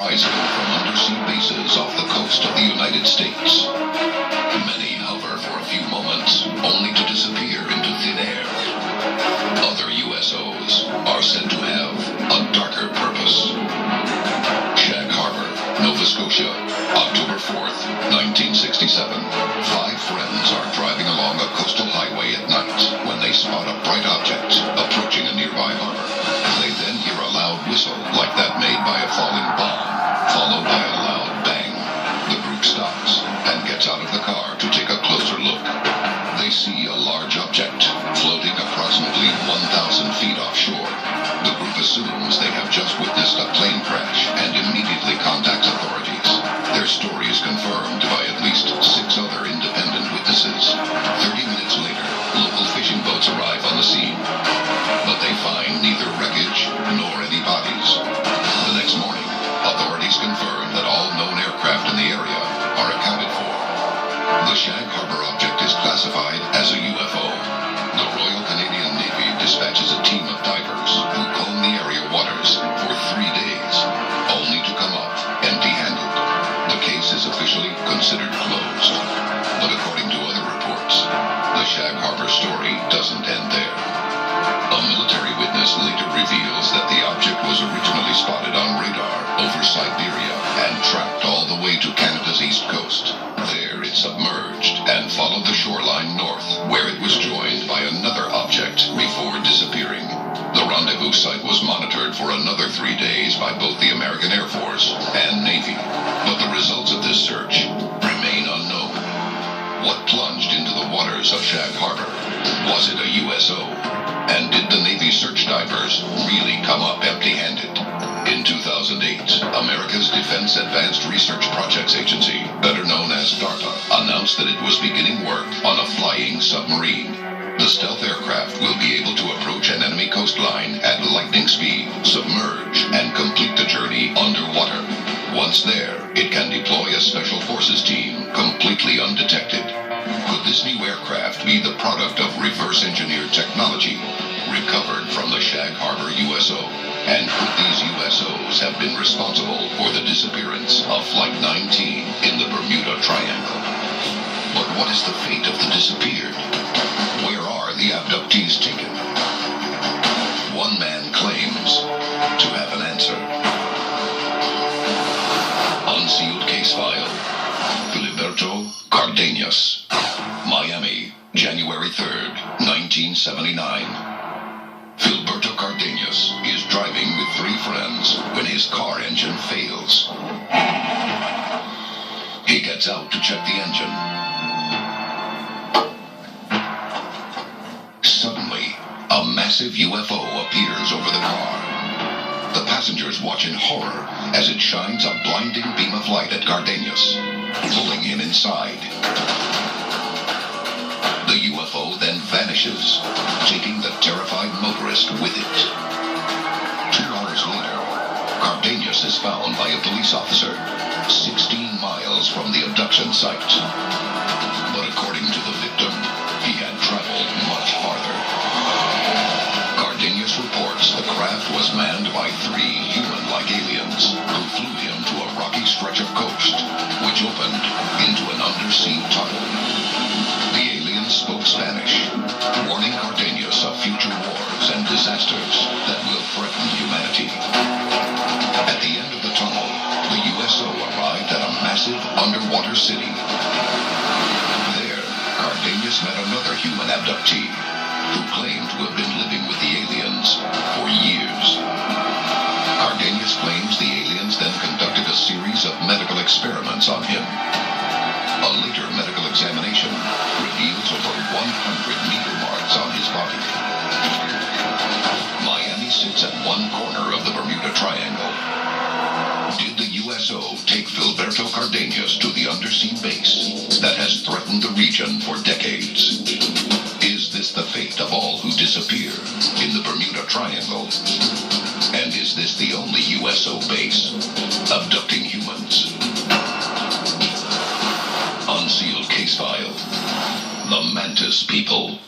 Rising from undersea bases off the coast of the United States. Many hover for a few moments, only to disappear into thin air. Other USOs are said to have a darker purpose. Shag Harbor, Nova Scotia, October 4th, 1967. 5 friends are driving along a coastal highway at night when they spot a bright object approaching a nearby harbor. They then hear a loud whistle like that made by a falling bomb, followed by a loud bang. The group stops and gets out of the car to take a closer look. They see a large object floating approximately 1,000 feet offshore. The group assumes they have just witnessed a plane crash and immediately contacts authorities. Their story is confirmed by at least 6 other independent witnesses. 30 minutes later, local fishing boats arrive on the scene, but they find neither wreckage nor any bodies. The next morning, authorities confirm that all known aircraft in the area are accounted for. The Shag Harbor object is classified as a UFO. The Royal Canadian Navy dispatches a team of divers who comb the area waters for 3 days, only to come up empty-handed. The case is officially considered closed. But according to other reports, the Shag Harbor story doesn't end there. A military witness later reveals that the object was originally spotted on radar over Siberia and tracked all the way to Canada's east coast. There it submerged and followed the shoreline north, where it was joined by another object before disappearing. The rendezvous site was monitored for another 3 days by both the American Air Force and Navy, but the results of this search remain unknown. What plunged into the waters of Shag Harbor? Was it a USO? And did the Navy search divers really come up empty-handed? In 2008, America's Defense Advanced Research Projects Agency, better known as DARPA, announced that it was beginning work on a flying submarine. The stealth aircraft will be able to approach an enemy coastline at lightning speed, submerge, and complete the journey underwater. Once there, it can deploy a Special Forces team completely undetected. Could this new aircraft be the product of reverse-engineered technology recovered from the Shag Harbor USO? And could these USOs have been responsible for the disappearance of Flight 19 in the Bermuda Triangle? But what is the fate of the disappeared? Where are the abductees taken? One man claims to have an answer. Unsealed case file. Filiberto Cardenas. Miami, January 3rd, 1979. Filiberto Cardenas is driving with 3 friends when his car engine fails. He gets out to check the engine. Suddenly, a massive UFO appears over the car. The passengers watch in horror as it shines a blinding beam of light at Cardenas, pulling him inside. The UFO then vanishes, taking the terrified motorist with it. 2 hours later, Cardenas is found by a police officer 16 miles from the abduction site. But according to the victim, he had traveled much farther. Cardenas reports the craft was manned by 3 human-like aliens who flew him to a rocky stretch of coast, which opened into an undersea tunnel. The aliens spoke Spanish, warning Cardenas of future wars and disasters that will threaten humanity. At the end of the tunnel, the USO arrived at a massive underwater city. There, Cardenas met another human abductee who claimed to have been living with the aliens for years. Cardenas claims the aliens then conducted a series of medical experiments on him. A later medical examination reveals over 100 needle marks on his body. Miami sits at one corner of the Bermuda Triangle. Did the USO take Filiberto Cardenas to the undersea base that has threatened the region for decades? Is this the fate of all who disappear in the Bermuda Triangle? And is this the only USO base abducting humans? Unsealed case file. The Mantis People.